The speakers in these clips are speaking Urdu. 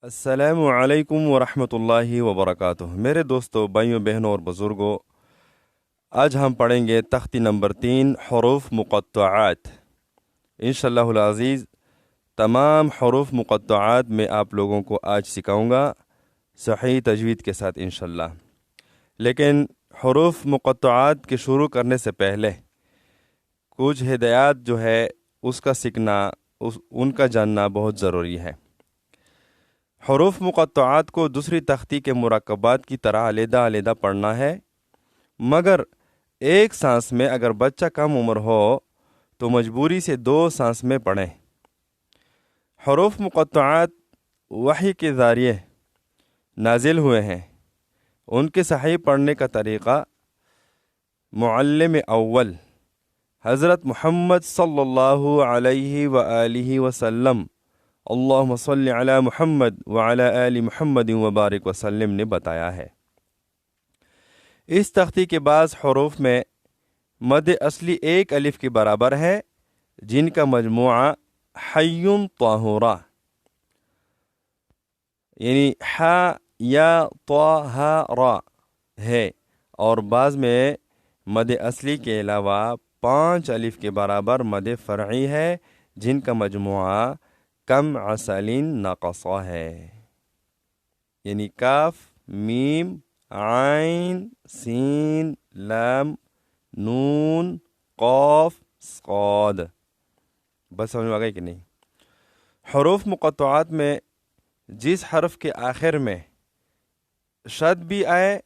السلام علیکم ورحمۃ اللہ وبرکاتہ۔ میرے دوستوں، بھائیوں، بہنوں اور بزرگوں، آج ہم پڑھیں گے تختی نمبر 3 حروف مقطعات۔ انشاءاللہ العزیز تمام حروف مقطعات میں آپ لوگوں کو آج سکھاؤں گا صحیح تجوید کے ساتھ انشاءاللہ۔ لیکن حروف مقطعات کے شروع کرنے سے پہلے کچھ ہدایات جو ہے اس کا سیکھنا، ان کا جاننا بہت ضروری ہے۔ حروف مقطعات کو دوسری تختی کے مرکبات کی طرح علیحدہ علیحدہ پڑھنا ہے، مگر ایک سانس میں اگر بچہ کم عمر ہو تو مجبوری سے 2 سانس میں پڑھیں۔ حروف مقطعات وحی کے ذریعے نازل ہوئے ہیں۔ ان کے صحیح پڑھنے کا طریقہ معلم اول حضرت محمد صلی اللہ علیہ وآلہ وسلم اللہم صلی علی محمد وعلی آل محمد وبارک وسلم نے بتایا ہے۔ اس تختی کے بعض حروف میں مد اصلی 1 الف کے برابر ہے، جن کا مجموعہ حی طاہورہ یعنی ح یا طا ہ را ہے، اور بعض میں مد اصلی کے علاوہ 5 الف کے برابر مد فرعی ہے، جن کا مجموعہ کم عسلین ناقصہ ہے، یعنی کاف، میم، عین، سین، لام، نون، قاف، صاد۔ بس سمجھ میں آ گئی کہ نہیں؟ حروف مقطعات میں جس حرف کے آخر میں شد بھی آئے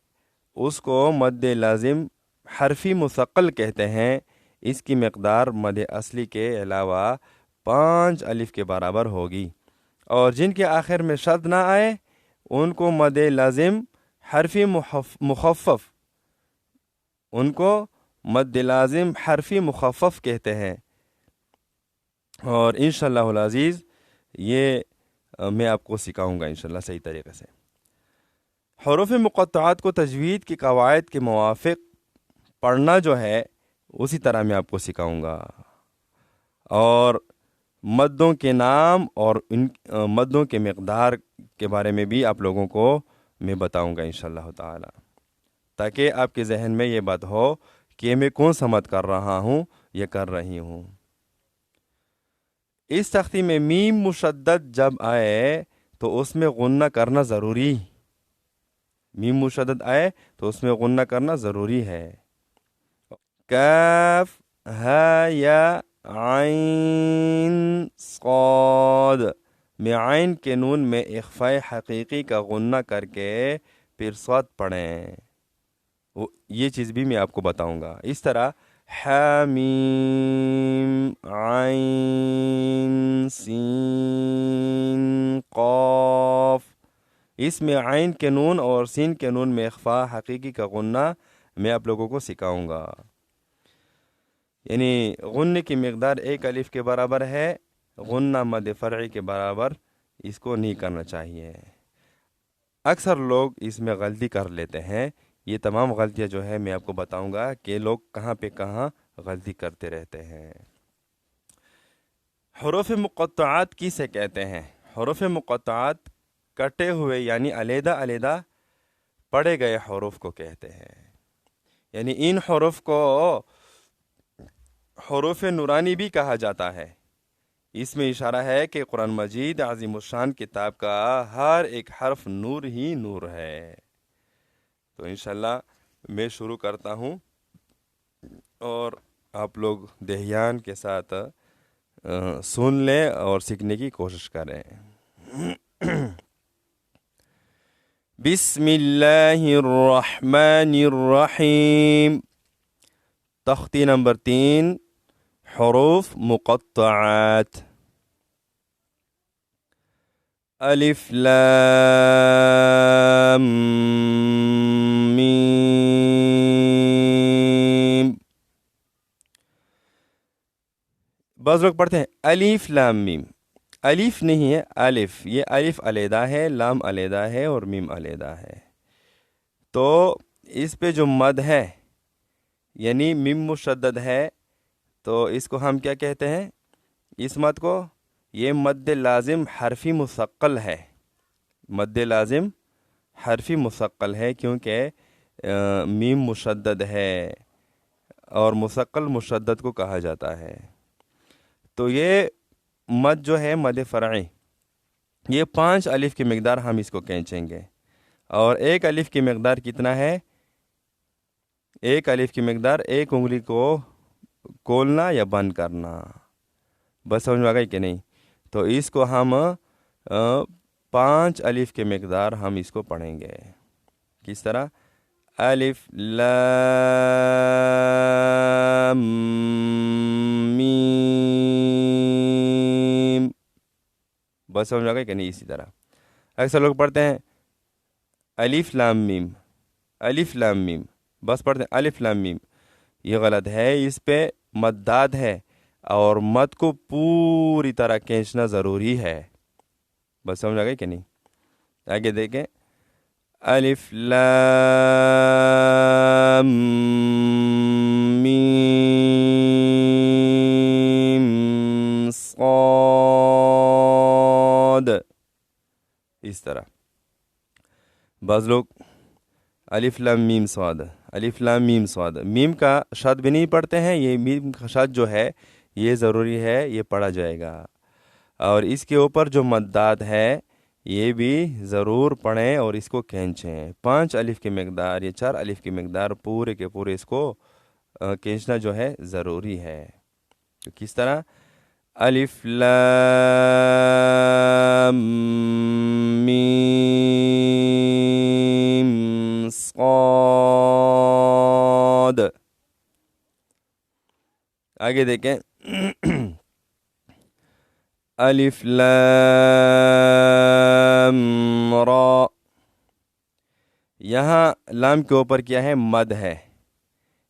اس کو مد لازم حرفی مثقل کہتے ہیں۔ اس کی مقدار مد اصلی کے علاوہ 5 الف کے برابر ہوگی، اور جن کے آخر میں شد نہ آئے ان کو مد لازم حرفی مخفف کہتے ہیں۔ اور انشاءاللہ العزیز یہ میں آپ کو سکھاؤں گا انشاءاللہ صحیح طریقے سے۔ حروف مقطعات کو تجوید کی قواعد کے موافق پڑھنا جو ہے اسی طرح میں آپ کو سکھاؤں گا، اور مدوں کے نام اور ان مدوں کے مقدار کے بارے میں بھی آپ لوگوں کو میں بتاؤں گا انشاءاللہ تعالی، تاکہ آپ کے ذہن میں یہ بات ہو کہ میں کون سا مد کر رہا ہوں یا کر رہی ہوں۔ اس تختی میں میم مشدد جب آئے تو اس میں غنہ کرنا ضروری، میم مشدد آئے تو اس میں غنہ کرنا ضروری ہے۔ کاف، ہا یا عین، صاد میں عین کے نون میں اخفاء حقیقی کا غنہ کر کے پھر صاد پڑھیں، یہ چیز بھی میں آپ کو بتاؤں گا۔ اس طرح حامیم، عین، سین، قاف، اس میں عین کے نون اور سین کے نون میں اخفاء حقیقی کا غنہ میں آپ لوگوں کو سکھاؤں گا، یعنی غنہ کی مقدار 1 الف کے برابر ہے، غنہ مد فرعی کے برابر اس کو نہیں کرنا چاہیے۔ اکثر لوگ اس میں غلطی کر لیتے ہیں۔ یہ تمام غلطیاں جو ہے میں آپ کو بتاؤں گا کہ لوگ کہاں پہ کہاں غلطی کرتے رہتے ہیں۔ حروف مقطعات کسے کہتے ہیں؟ حروف مقطعات کٹے ہوئے یعنی علیحدہ علیحدہ پڑھے گئے حروف کو کہتے ہیں، یعنی ان حروف کو حروف نورانی بھی کہا جاتا ہے۔ اس میں اشارہ ہے کہ قرآن مجید عظیم الشان کتاب کا ہر ایک حرف نور ہی نور ہے۔ تو انشاءاللہ میں شروع کرتا ہوں، اور آپ لوگ دھیان کے ساتھ سن لیں اور سیکھنے کی کوشش کریں۔ بسم اللہ الرحمن الرحیم۔ تختی نمبر 3 حروف مقطعات۔ الف لام میم۔ بعض لوگ پڑھتے ہیں الف لام میم، الف نہیں ہے، الف، یہ الف علیحدہ ہے، لام علیحدہ ہے اور میم علیحدہ ہے۔ تو اس پہ جو مد ہے یعنی میم مشدد ہے، تو اس کو ہم کیا کہتے ہیں؟ اس مد کو، یہ مد لازم حرفی مثقل ہے، مد لازم حرفی مثقل ہے کیونکہ میم مشدد ہے اور مثقل مشدد کو کہا جاتا ہے۔ تو یہ مد جو ہے مد فرعی، یہ 5 الف کی مقدار ہم اس کو کھینچیں گے، اور 1 الف کی مقدار کتنا ہے؟ 1 الف کی مقدار 1 انگلی کو کھولنا یا بند کرنا، بس سمجھ میں آ گئی کہ نہیں؟ تو اس کو ہم 5 الف کے مقدار ہم اس کو پڑھیں گے۔ کس طرح؟ الف لام میم، بس سمجھ میں آ گئی کہ نہیں؟ اسی طرح اکثر لوگ پڑھتے ہیں الف لام میم، الف لام میم، بس پڑھتے ہیں الف لام میم، یہ غلط ہے۔ اس پہ مداد ہے اور مد کو پوری طرح کھینچنا ضروری ہے، بس سمجھ آ گئی کہ نہیں؟ آگے دیکھیں، الف لام میم صاد، اس طرح بعض لوگ الف لام میم صاد، الف لام میم صاد، میم کا شد بھی نہیں پڑھتے ہیں۔ یہ میم کا شد جو ہے یہ ضروری ہے، یہ پڑھا جائے گا، اور اس کے اوپر جو مداد ہے یہ بھی ضرور پڑھیں اور اس کو کھینچیں۔ 5 الف کی مقدار یا 4 الف کی مقدار پورے کے پورے اس کو کھینچنا جو ہے ضروری ہے۔ تو کس طرح؟ الف لام میم صاد۔ آگے دیکھیں، الف لام را، یہاں لام کے اوپر کیا ہے؟ مد ہے،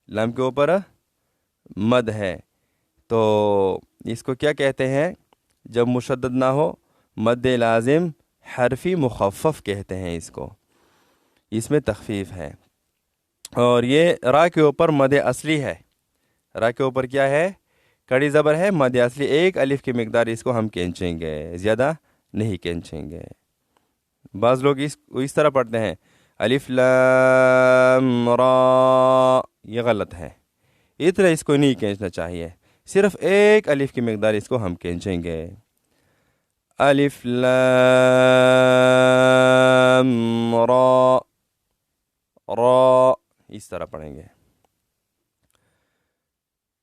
لام کے اوپر مد ہے، تو اس کو کیا کہتے ہیں جب مشدد نہ ہو؟ مد لازم حرفی مخفف کہتے ہیں اس کو، اس میں تخفیف ہے۔ اور یہ را کے اوپر مد اصلی ہے، را کے اوپر کیا ہے؟ کڑی زبر ہے، مد اصلی 1 الف کی مقدار اس کو ہم کھینچیں گے، زیادہ نہیں کھینچیں گے۔ بعض لوگ اس طرح پڑھتے ہیں الف لام را، یہ غلط ہے، اس طرح اس کو نہیں کھینچنا چاہیے، صرف 1 الف کی مقدار اس کو ہم کھینچیں گے۔ الف لام را، را اس طرح پڑھیں گے۔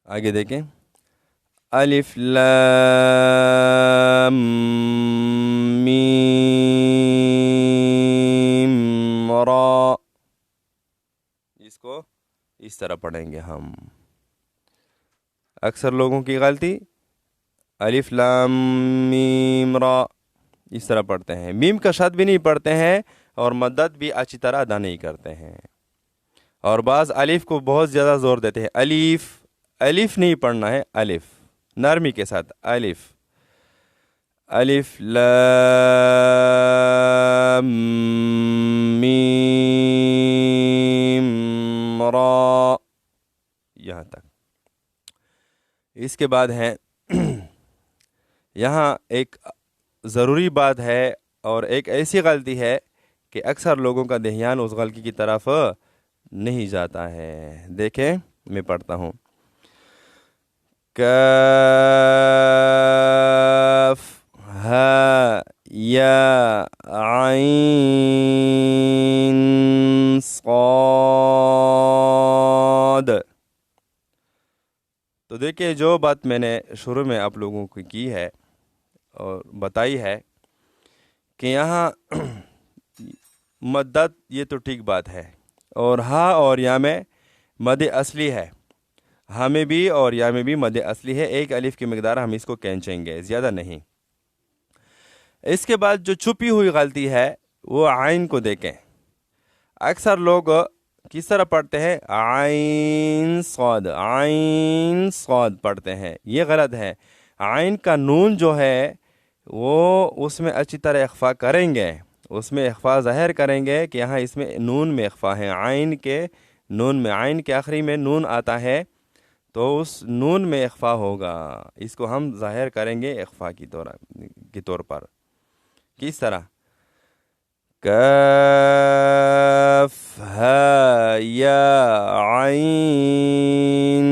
آگے دیکھیں، الف لام میم را، اس کو اس طرح پڑھیں گے ہم۔ اکثر لوگوں کی غلطی الف لام میم را اس طرح پڑھتے ہیں، میم کا شد بھی نہیں پڑھتے ہیں اور مدد بھی اچھی طرح ادا نہیں کرتے ہیں، اور بعض الف کو بہت زیادہ زور دیتے ہیں۔ الف، الف نہیں پڑھنا ہے، الف نرمی کے ساتھ، الف، الف لام میم را، یہاں تک۔ اس کے بعد ہے یہاں ایک ضروری بات ہے اور ایک ایسی غلطی ہے کہ اکثر لوگوں کا دھیان اس غلطی کی طرف نہیں جاتا ہے۔ دیکھیں میں پڑھتا ہوں، کاف ہا یا عین صاد۔ تو دیکھیں جو بات میں نے شروع میں آپ لوگوں کو کی ہے اور بتائی ہے کہ یہاں مدد، یہ تو ٹھیک بات ہے، اور ہا اور یا میں مد اصلی ہے، ہا میں بھی اور یا میں بھی مد اصلی ہے، 1 الف کی مقدار ہم اس کو کھینچیں گے، زیادہ نہیں۔ اس کے بعد جو چھپی ہوئی غلطی ہے وہ عین کو دیکھیں۔ اکثر لوگ کس طرح پڑھتے ہیں؟ عین صاد، عین صاد پڑھتے ہیں، یہ غلط ہے۔ عین کا نون جو ہے وہ اس میں اچھی طرح اخفا کریں گے، اس میں اخفا ظاہر کریں گے کہ یہاں اس میں نون میں اخفا ہے، عین کے نون میں، عین کے آخری میں نون آتا ہے تو اس نون میں اخفا ہوگا، اس کو ہم ظاہر کریں گے اخفا کی طور پر۔ کس طرح؟ کاف ہا یا عین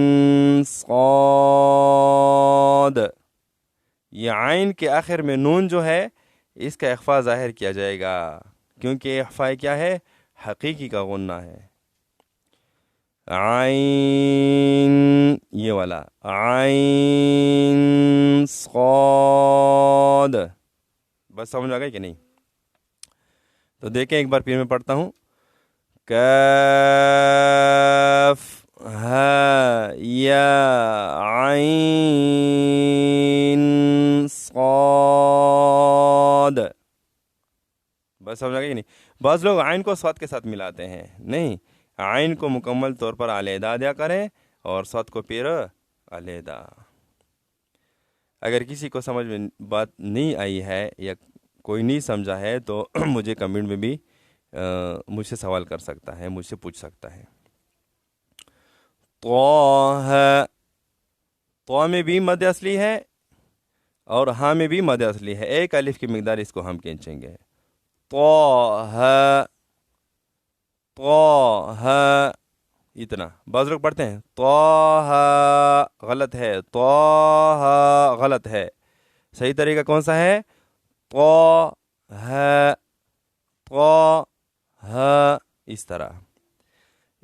صاد. یہ عین کے آخر میں نون جو ہے اس کا اخفا ظاہر کیا جائے گا، کیونکہ اخفا کیا ہے؟ حقیقی کا غنہ ہے. عین یہ والا، عین صاد. بس سمجھ آ گئی کہ نہیں؟ تو دیکھیں ایک بار پھر میں پڑھتا ہوں. کاف ہا یا عین صاد. بس سمجھ آ گئی کہ نہیں؟ بعض لوگ عین کو صاد کے ساتھ ملاتے ہیں، نہیں، عین کو مکمل طور پر علیحدہ ادا کریں اور صاد کو پھر علیحدہ. اگر کسی کو سمجھ میں بات نہیں آئی ہے یا کوئی نہیں سمجھا ہے تو مجھے کمنٹ میں بھی مجھ سے سوال کر سکتا ہے، مجھ سے پوچھ سکتا ہے. طه، طا میں بھی مد اصلی ہے اور ہاں میں بھی مد اصلی ہے. ایک الف کی مقدار اس کو ہم کھینچیں گے. طه، طه، اتنا. بعض لوگ پڑھتے ہیں طه، غلط ہے. طه غلط ہے. صحیح طریقہ کون سا ہے؟ طه، طه، اس طرح.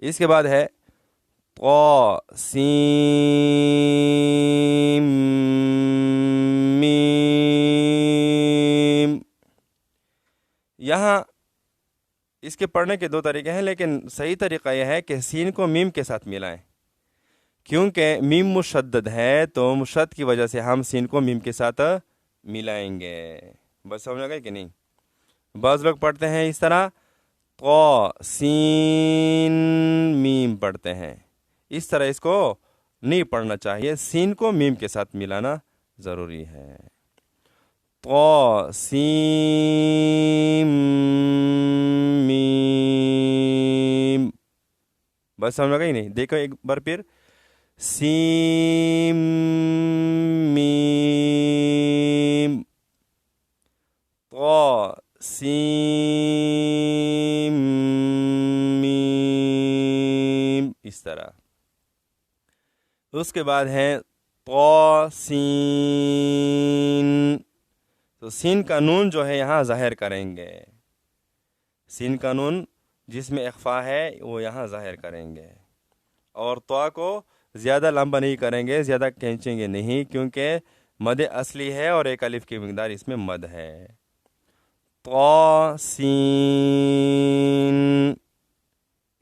اس کے بعد ہے سین میم. یہاں اس کے پڑھنے کے دو طریقے ہیں، لیکن صحیح طریقہ یہ ہے کہ سین کو میم کے ساتھ ملائیں، کیونکہ میم مشدد ہے تو مشد کی وجہ سے ہم سین کو میم کے ساتھ ملائیں گے. بس سمجھ گئے کہ نہیں؟ بعض لوگ پڑھتے ہیں اس طرح، طا سین میم پڑھتے ہیں. اس طرح اس کو نہیں پڑھنا چاہیے، سین کو میم کے ساتھ ملانا ضروری ہے. طا سین میم. بس سمجھ گئی نہیں؟ دیکھو ایک بار پھر. سین میم، طا سین میم، اس طرح. اس کے بعد ہے طا سین. تو سین کا نون جو ہے یہاں ظاہر کریں گے. سین کا نون جس میں اخفا ہے وہ یہاں ظاہر کریں گے. اور طا کو زیادہ لمبا نہیں کریں گے، زیادہ کھینچیں گے نہیں، کیونکہ مد اصلی ہے اور ایک الف کی مقدار اس میں مد ہے. طا سین.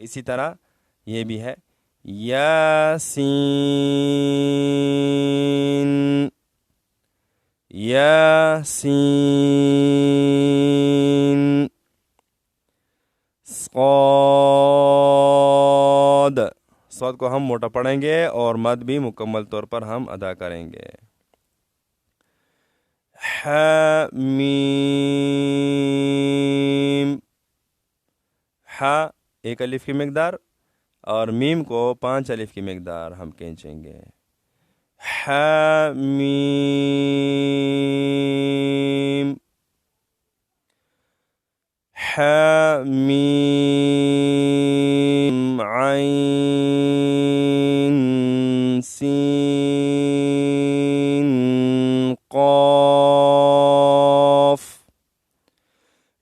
اسی طرح یہ بھی ہے یاسین، یاسین. صاد، صاد کو ہم موٹا پڑھیں گے اور مد بھی مکمل طور پر ہم ادا کریں گے. حمیم. ح ایک الف کی مقدار اور میم کو 5 الف کی مقدار ہم کھینچیں گے. حمیم، حمیم. عین سین قاف.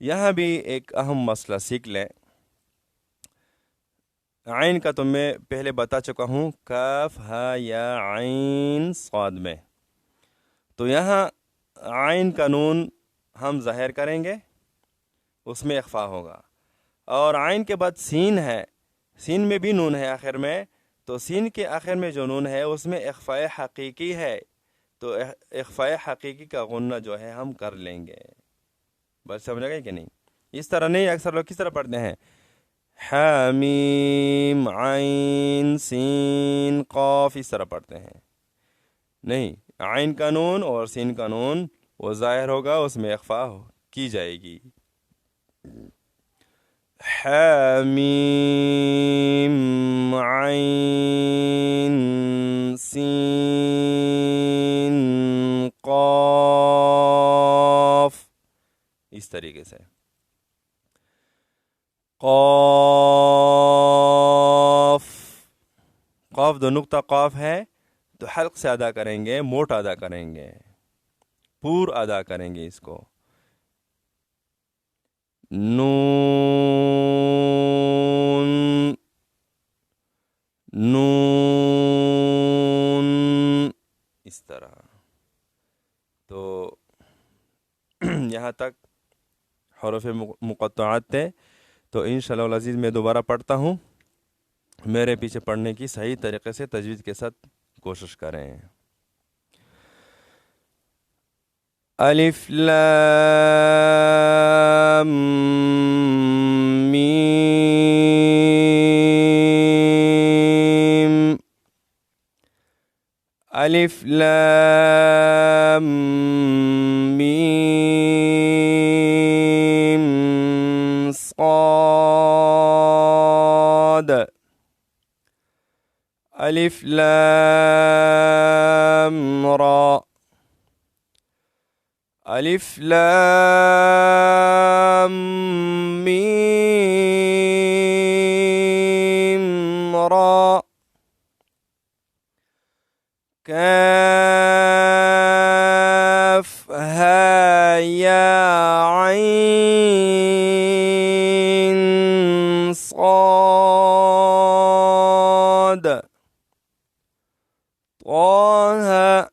یہاں بھی ایک اہم مسئلہ سیکھ لیں. عین کا تو میں پہلے بتا چکا ہوں، کاف ہا یا عین صاد میں. تو یہاں عین کا نون ہم ظاہر کریں گے، اس میں اخفا ہوگا. اور عین کے بعد سین ہے، سین میں بھی نون ہے آخر میں، تو سین کے آخر میں جو نون ہے اس میں اخفاء حقیقی ہے، تو اخفاء حقیقی کا غنہ جو ہے ہم کر لیں گے. بس سمجھ گئے کہ نہیں؟ اس طرح نہیں. اکثر لوگ کس طرح پڑھتے ہیں؟ حمیم عین سین قاف، اس طرح پڑھتے ہیں. نہیں، عین کا نون اور سین کا نون وہ ظاہر ہوگا، اس میں اخفا کی جائے گی. حمیم عین سین قاف، اس طریقے سے. قاف. قاف دو نقطہ قاف ہے تو حلق سے ادا کریں گے, موٹ ادا کریں گے, پور ادا کریں گے اس کو. نون. نون اس طرح. تو یہاں تک حروف مقطعات تھے. تو انشاءاللہ العزیز میں دوبارہ پڑھتا ہوں, میرے پیچھے پڑھنے کی صحیح طریقے سے تجوید کے ساتھ کوشش کریں. الف لام میم. الف لام میم صاد. الف لام را. الف لام میم را. كاف ها يا عين صاد. طه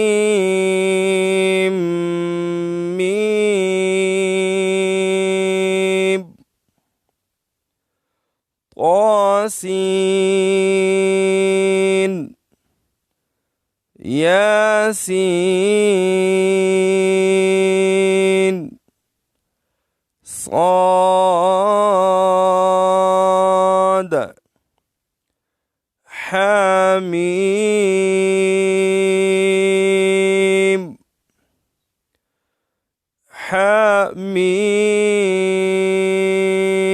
طاسيم ميم. طاسين ياسين صاد حميم.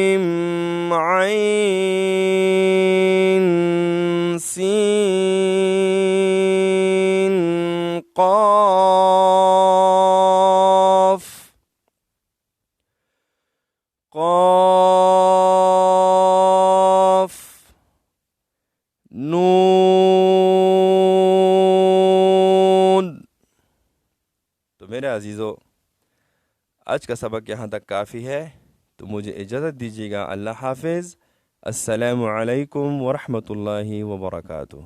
حميم عين سين قاف. قاف نون. تو میرے عزیزو, آج کا سبق یہاں تک کافی ہے. تو مجھے اجازت دیجیے گا. اللہ حافظ. السلام علیکم ورحمۃ اللہ وبرکاتہ.